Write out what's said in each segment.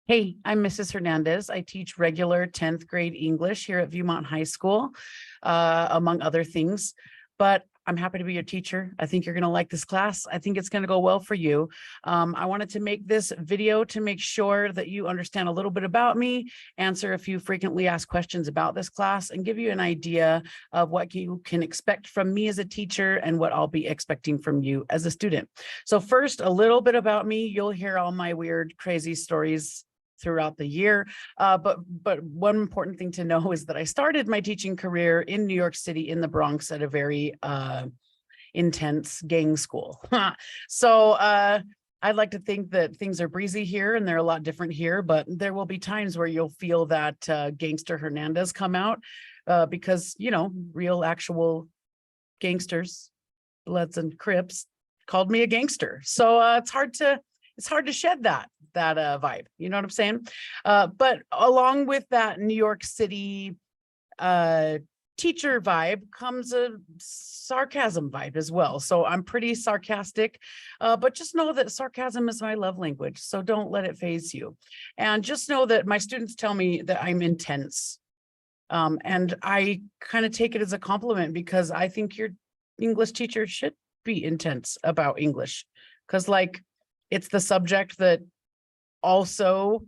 Hey, I'm Mrs. Hernandez. I teach regular 10th grade English here at Viewmont High School, among other things. But I'm happy to be your teacher. I think you're going to like this class. I think it's going to go well for you. I wanted to make this video to make sure that you understand a little bit about me, answer a few frequently asked questions about this class, and give you an idea of what you can expect from me as a teacher and what I'll be expecting from you as a student. So first, a little bit about me. You'll hear all my weird, crazy stories throughout the year. But one important thing to know is that I started my teaching career in New York City in the Bronx at a very intense gang school. So I'd like to think that things are breezy here and they're a lot different here, but there will be times where you'll feel that gangster Hernandez come out because, you know, real actual gangsters, Bloods and Crips called me a gangster. So it's hard to shed that vibe. You know what I'm saying? But along with that New York City teacher vibe comes a sarcasm vibe as well. So I'm pretty sarcastic, but just know that sarcasm is my love language. So don't let it faze you. And just know that my students tell me that I'm intense. And I kind of take it as a compliment because I think your English teacher should be intense about English. Because it's the subject that also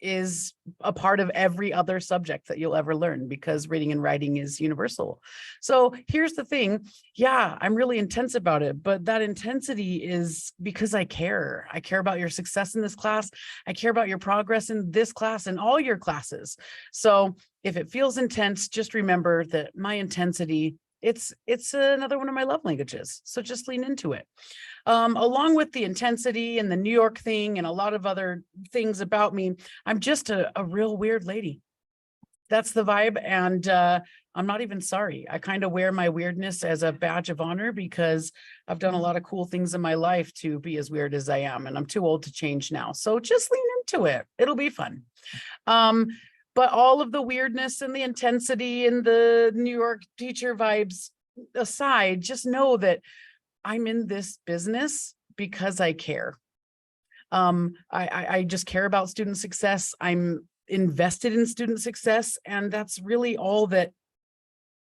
is a part of every other subject that you'll ever learn because reading and writing is universal. So here's the thing. Yeah, I'm really intense about it, but that intensity is because I care. I care about your success in this class. I care about your progress in this class and all your classes. So if it feels intense, just remember that my intensity, it's another one of my love languages. So just lean into it. Along with the intensity and the New York thing and a lot of other things about me, I'm just a real weird lady. That's the vibe. And I'm not even sorry. I kind of wear my weirdness as a badge of honor because I've done a lot of cool things in my life to be as weird as I am. And I'm too old to change now. So just lean into it. It'll be fun. But all of the weirdness and the intensity and the New York teacher vibes aside, just know that I'm in this business because I care. I just care about student success. I'm invested in student success, and that's really all that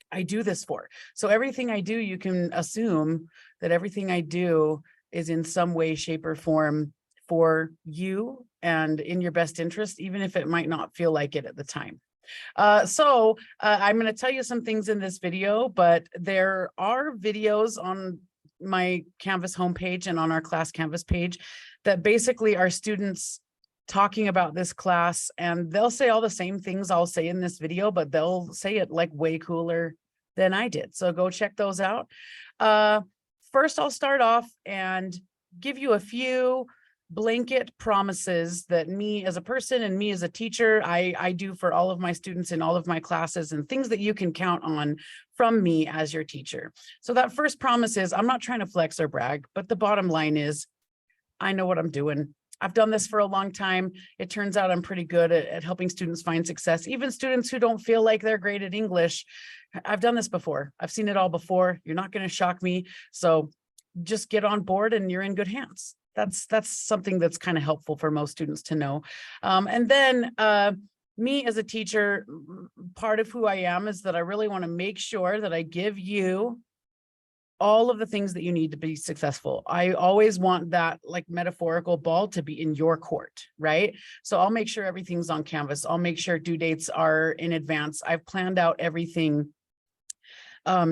I do this for. So everything I do, you can assume that everything I do is in some way, shape, or form for you and in your best interest, even if it might not feel like it at the time. So I'm going to tell you some things in this video, but there are videos on my Canvas homepage and on our class Canvas page that basically are students talking about this class, and they'll say all the same things I'll say in this video, but they'll say it like way cooler than I did. So go check those out. First, I'll start off and give you a few blanket promises that me as a person and me as a teacher, I do for all of my students in all of my classes, and things that you can count on from me as your teacher. So that first promise is, I'm not trying to flex or brag, but the bottom line is, I know what I'm doing. I've done this for a long time. It turns out I'm pretty good at helping students find success, even students who don't feel like they're great at English. I've done this before. I've seen it all before. You're not going to shock me. So just get on board and you're in good hands. That's something that's kind of helpful for most students to know. And then me as a teacher, part of who I am is that I really want to make sure that I give you all of the things that you need to be successful. I always want that metaphorical ball to be in your court, right? So I'll make sure everything's on Canvas. I'll make sure due dates are in advance. I've planned out everything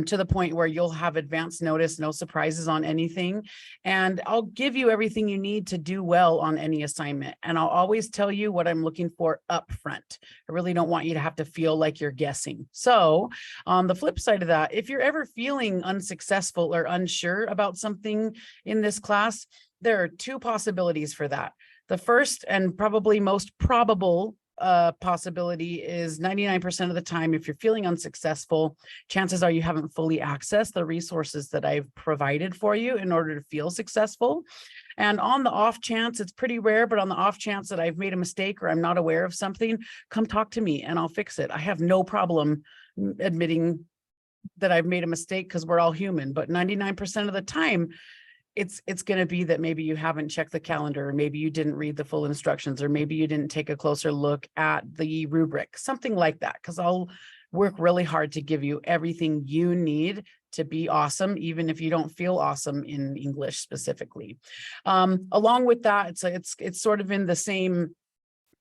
to the point where you'll have advance notice, no surprises on anything. And I'll give you everything you need to do well on any assignment. And I'll always tell you what I'm looking for up front. I really don't want you to have to feel like you're guessing. So on the flip side of that, if you're ever feeling unsuccessful or unsure about something in this class, there are two possibilities for that. The first and probably most probable possibility is 99% of the time, if you're feeling unsuccessful, chances are you haven't fully accessed the resources that I've provided for you in order to feel successful. And on the off chance, it's pretty rare, but on the off chance that I've made a mistake or I'm not aware of something, come talk to me and I'll fix it. I have no problem admitting that I've made a mistake because we're all human, but 99% of the time, it's going to be that maybe you haven't checked the calendar, or maybe you didn't read the full instructions, or maybe you didn't take a closer look at the rubric, something like that. Because I'll work really hard to give you everything you need to be awesome, even if you don't feel awesome in English specifically. Along with that, it's sort of in the same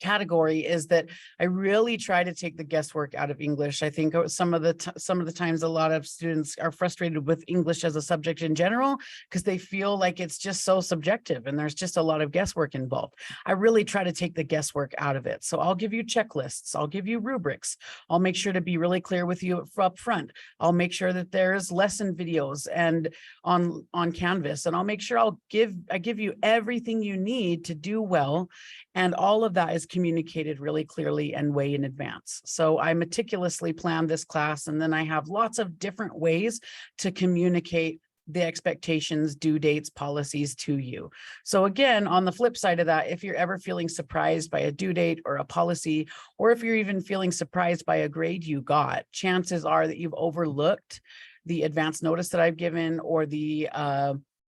category, is that I really try to take the guesswork out of English. I think some of the times a lot of students are frustrated with English as a subject in general because they feel like it's just so subjective and there's just a lot of guesswork involved. I really try to take the guesswork out of it. So I'll give you checklists, I'll give you rubrics, I'll make sure to be really clear with you up front. I'll make sure that there's lesson videos and on Canvas, and I'll make sure I give you everything you need to do well. And all of that is communicated really clearly and way in advance. So I meticulously plan this class, and then I have lots of different ways to communicate the expectations, due dates, policies to you. So again, on the flip side of that, if you're ever feeling surprised by a due date or a policy, or if you're even feeling surprised by a grade you got, chances are that you've overlooked the advance notice that I've given, or the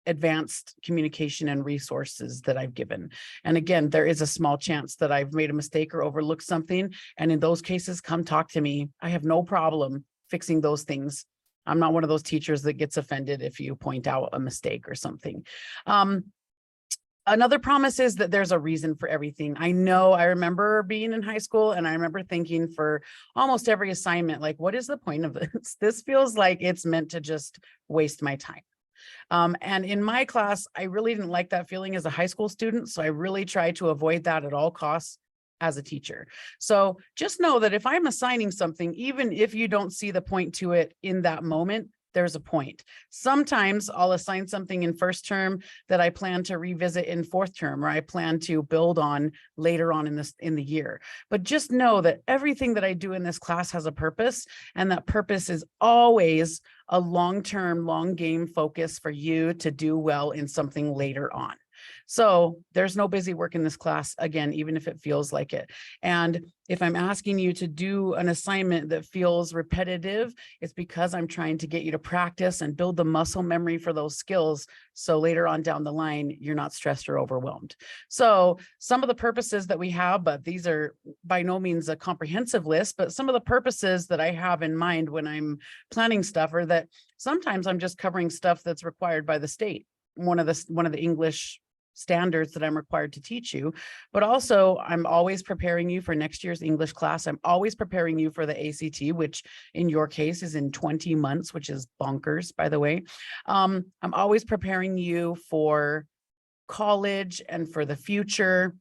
advanced communication and resources that I've given. And again, there is a small chance that I've made a mistake or overlooked something. And in those cases, come talk to me. I have no problem fixing those things. I'm not one of those teachers that gets offended if you point out a mistake or something. Another promise is that there's a reason for everything. I remember being in high school, and I remember thinking for almost every assignment, like, what is the point of this? This feels like it's meant to just waste my time. And in my class, I really didn't like that feeling as a high school student. So I really tried to avoid that at all costs as a teacher. So just know that if I'm assigning something, even if you don't see the point to it in that moment, there's a point. Sometimes I'll assign something in first term that I plan to revisit in fourth term, or I plan to build on later on in the year. But just know that everything that I do in this class has a purpose, and that purpose is always a long-term, long game focus for you to do well in something later on. So there's no busy work in this class, again, even if it feels like it. And if I'm asking you to do an assignment that feels repetitive, it's because I'm trying to get you to practice and build the muscle memory for those skills. So later on down the line, you're not stressed or overwhelmed. So some of the purposes that we have, but these are by no means a comprehensive list, but some of the purposes that I have in mind when I'm planning stuff are that sometimes I'm just covering stuff that's required by the state. One of the English standards that I'm required to teach you, but also I'm always preparing you for next year's English class. I'm always preparing you for the ACT, which in your case is in 20 months, which is bonkers, by the way. I'm always preparing you for college and for the future,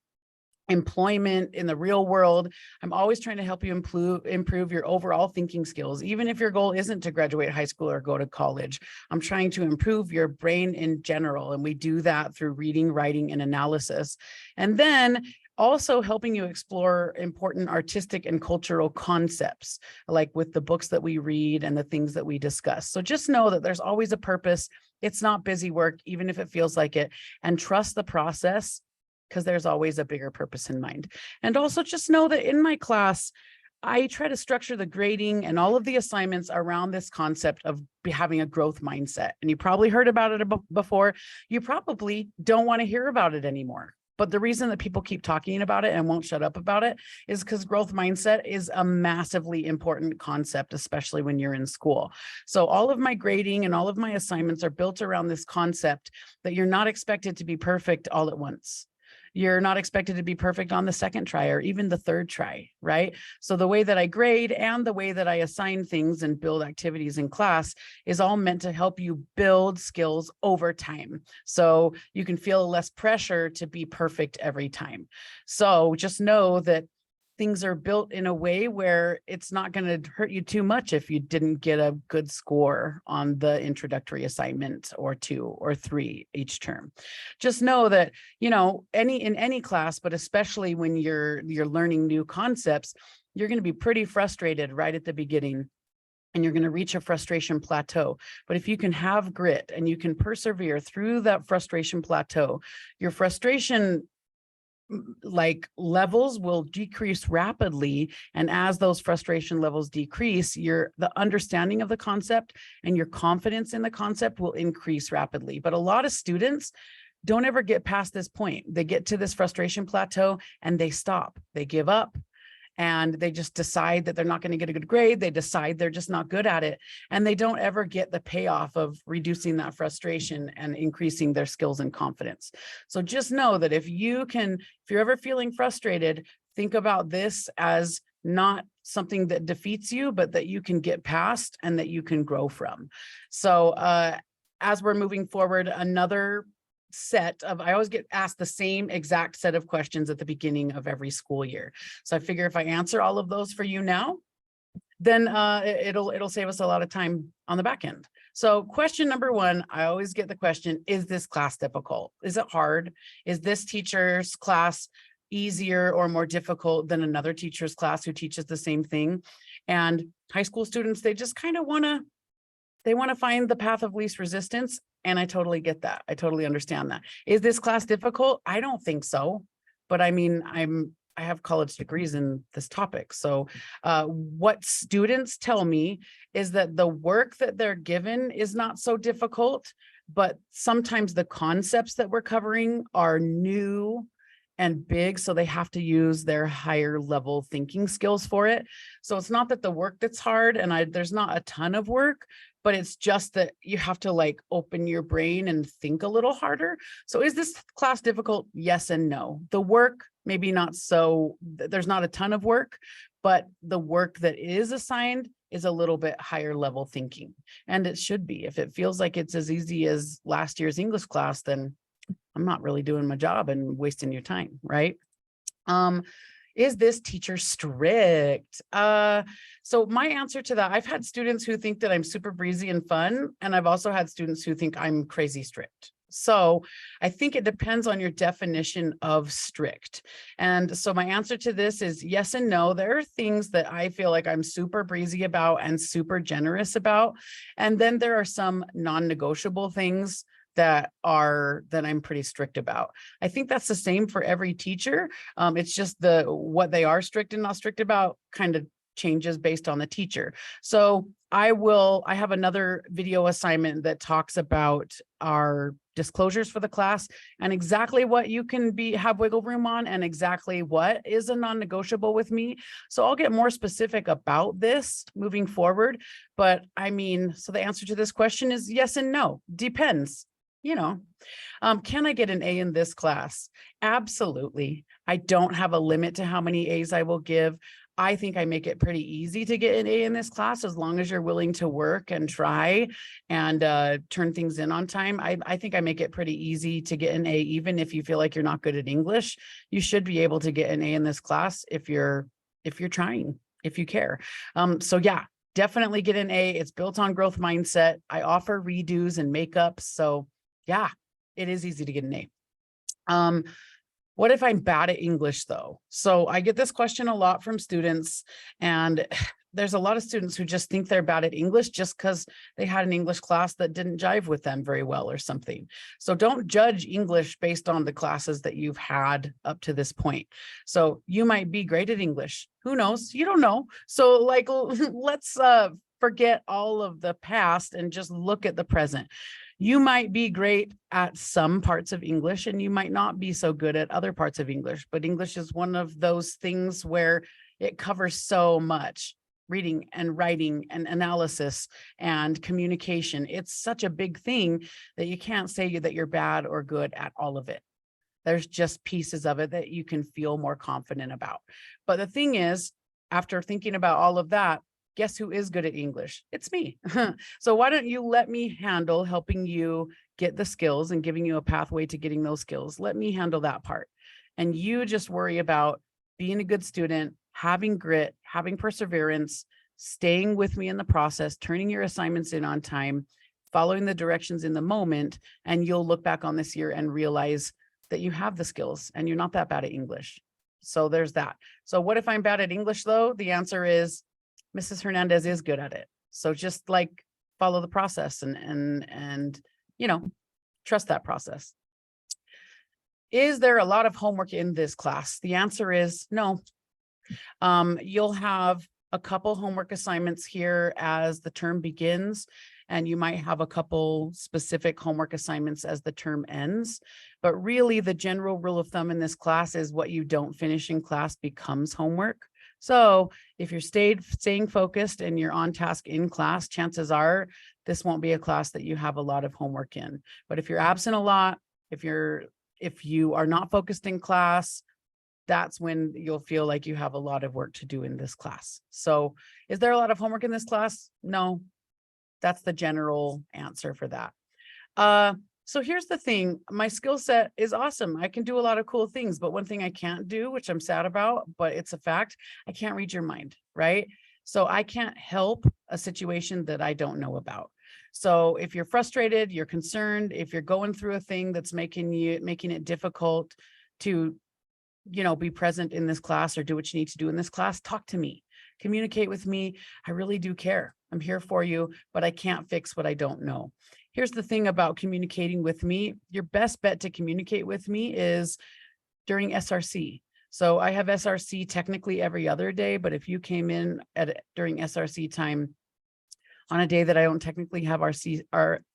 employment in the real world. I'm always trying to help you improve your overall thinking skills. Even if your goal isn't to graduate high school or go to college, I'm trying to improve your brain in general. And we do that through reading, writing, and analysis. And then also helping you explore important artistic and cultural concepts, like with the books that we read and the things that we discuss. So just know that there's always a purpose. It's not busy work, even if it feels like it, and trust the process, because there's always a bigger purpose in mind. And also just know that in my class, I try to structure the grading and all of the assignments around this concept of having a growth mindset. And you probably heard about it before. You probably don't want to hear about it anymore. But the reason that people keep talking about it and won't shut up about it is because growth mindset is a massively important concept, especially when you're in school. So all of my grading and all of my assignments are built around this concept that you're not expected to be perfect all at once. You're not expected to be perfect on the second try or even the third try, right? So the way that I grade and the way that I assign things and build activities in class is all meant to help you build skills over time. So you can feel less pressure to be perfect every time. So just know that things are built in a way where it's not going to hurt you too much if you didn't get a good score on the introductory assignment or 2 or 3 each term. Just know that, you know, in any class, but especially when you're learning new concepts, you're going to be pretty frustrated right at the beginning. And you're going to reach a frustration plateau. But if you can have grit and you can persevere through that frustration plateau, your frustration like levels will decrease rapidly. And as those frustration levels decrease, the understanding of the concept and your confidence in the concept will increase rapidly. But a lot of students don't ever get past this point. They get to this frustration plateau and they stop, they give up, and they just decide that they're not going to get a good grade. They decide they're just not good at it. And they don't ever get the payoff of reducing that frustration and increasing their skills and confidence. So just know that if you're ever feeling frustrated, think about this as not something that defeats you, but that you can get past and that you can grow from. So as we're moving forward, another set of, I always get asked the same exact set of questions at the beginning of every school year. So I figure if I answer all of those for you now, then it'll save us a lot of time on the back end. So question number one, I always get the question, is this class difficult? Is it hard? Is this teacher's class easier or more difficult than another teacher's class who teaches the same thing? And high school students, they just kind of want to find the path of least resistance. And I totally get that. I totally understand that. Is this class difficult? I don't think so. But I mean, I have college degrees in this topic. So what students tell me is that the work that they're given is not so difficult, but sometimes the concepts that we're covering are new and big, so they have to use their higher level thinking skills for it. So it's not that the work that's hard and there's not a ton of work, but it's just that you have to like open your brain and think a little harder. So is this class difficult? Yes and no. The work, maybe not so, there's not a ton of work, but the work that is assigned is a little bit higher level thinking. And it should be. If it feels like it's as easy as last year's English class, then I'm not really doing my job and wasting your time, right? Is this teacher strict? So my answer to that, I've had students who think that I'm super breezy and fun, and I've also had students who think I'm crazy strict. So I think it depends on your definition of strict. And so my answer to this is yes and no. There are things that I feel like I'm super breezy about and super generous about. And then there are some non-negotiable things that I'm pretty strict about. I think that's the same for every teacher. It's just what they are strict and not strict about kind of changes based on the teacher. So I have another video assignment that talks about our disclosures for the class and exactly what you can have wiggle room on and exactly what is a non-negotiable with me. So I'll get more specific about this moving forward. But I mean, so the answer to this question is yes and no, depends. Can I get an A in this class? Absolutely. I don't have a limit to how many A's I will give. I think I make it pretty easy to get an A in this class as long as you're willing to work and try and turn things in on time. I think I make it pretty easy to get an A, even if you feel like you're not good at English. You should be able to get an A in this class if you're trying, if you care. So yeah, definitely get an A. It's built on growth mindset. I offer redos and makeups. So yeah, it is easy to get an A. What if I'm bad at English though? So I get this question a lot from students, and there's a lot of students who just think they're bad at English just because they had an English class that didn't jive with them very well or something. So don't judge English based on the classes that you've had up to this point. So you might be great at English. Who knows? You don't know. So like, let's forget all of the past and just look at the present. You might be great at some parts of English and you might not be so good at other parts of English, but English is one of those things where it covers so much: reading and writing and analysis and communication. It's such a big thing that you can't say that you're bad or good at all of it. There's just pieces of it that you can feel more confident about. But the thing is, after thinking about all of that, guess who is good at English? It's me. So why don't you let me handle helping you get the skills and giving you a pathway to getting those skills? Let me handle that part. And you just worry about being a good student, having grit, having perseverance, staying with me in the process, turning your assignments in on time, following the directions in the moment, and you'll look back on this year and realize that you have the skills and you're not that bad at English. So there's that. So what if I'm bad at English though? The answer is Mrs. Hernandez is good at it. So just like follow the process and trust that process. Is there a lot of homework in this class? The answer is no. You'll have a couple homework assignments here as the term begins, and you might have a couple specific homework assignments as the term ends. But really, the general rule of thumb in this class is what you don't finish in class becomes homework. So if you're staying focused and you're on task in class, chances are this won't be a class that you have a lot of homework in. But if you're absent a lot, if you are not focused in class, that's when you'll feel like you have a lot of work to do in this class. So is there a lot of homework in this class? No, that's the general answer for that. So here's the thing, my skill set is awesome. I can do a lot of cool things, but one thing I can't do, which I'm sad about, but it's a fact, I can't read your mind, right? So I can't help a situation that I don't know about. So if you're frustrated, you're concerned, if you're going through a thing that's making it difficult to, be present in this class or do what you need to do in this class, talk to me, communicate with me. I really do care. I'm here for you, but I can't fix what I don't know. Here's the thing about communicating with me. Your best bet to communicate with me is during SRC. So I have SRC technically every other day, but if you came in during SRC time on a day that I don't technically have our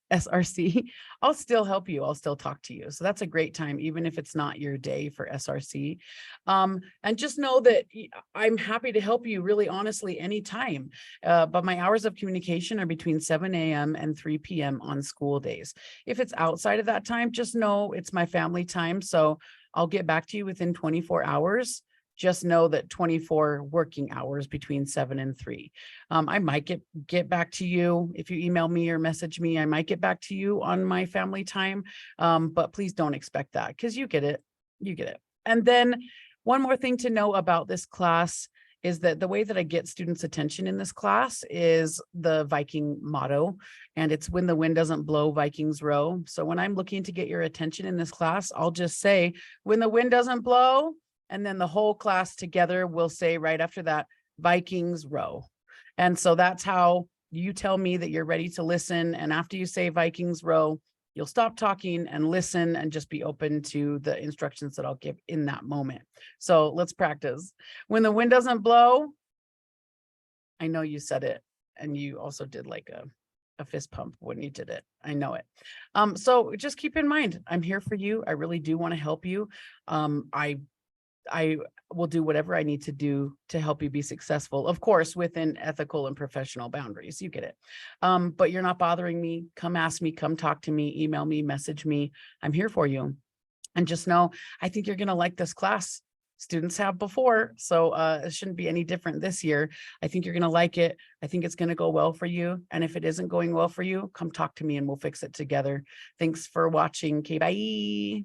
SRC, I'll still help you. I'll still talk to you. So that's a great time, even if it's not your day for SRC. And just know that I'm happy to help you really honestly anytime. But my hours of communication are between 7 a.m. and 3 p.m. on school days. If it's outside of that time, just know it's my family time. So I'll get back to you within 24 hours. Just know that 24 working hours between 7 and 3. I might get back to you if you email me or message me. I might get back to you on my family time, but please don't expect that because you get it. You get it. And then one more thing to know about this class is that the way that I get students' attention in this class is the Viking motto, and it's when the wind doesn't blow, Vikings row. So when I'm looking to get your attention in this class, I'll just say, when the wind doesn't blow, and then the whole class together will say right after that, Vikings row. And so that's how you tell me that you're ready to listen. And after you say Vikings row, you'll stop talking and listen and just be open to the instructions that I'll give in that moment. So let's practice. When the wind doesn't blow, I know you said it, and you also did like a fist pump when you did it. I know it. So just keep in mind, I'm here for you. I really do want to help you. I will do whatever I need to do to help you be successful, of course, within ethical and professional boundaries. You get it. But you're not bothering me. Come ask me, come talk to me, email me, message me. I'm here for you. And just know, I think you're going to like this class. Students have before, so it shouldn't be any different this year. I think you're going to like it. I think it's going to go well for you. And if it isn't going well for you, come talk to me and we'll fix it together. Thanks for watching. Okay, bye.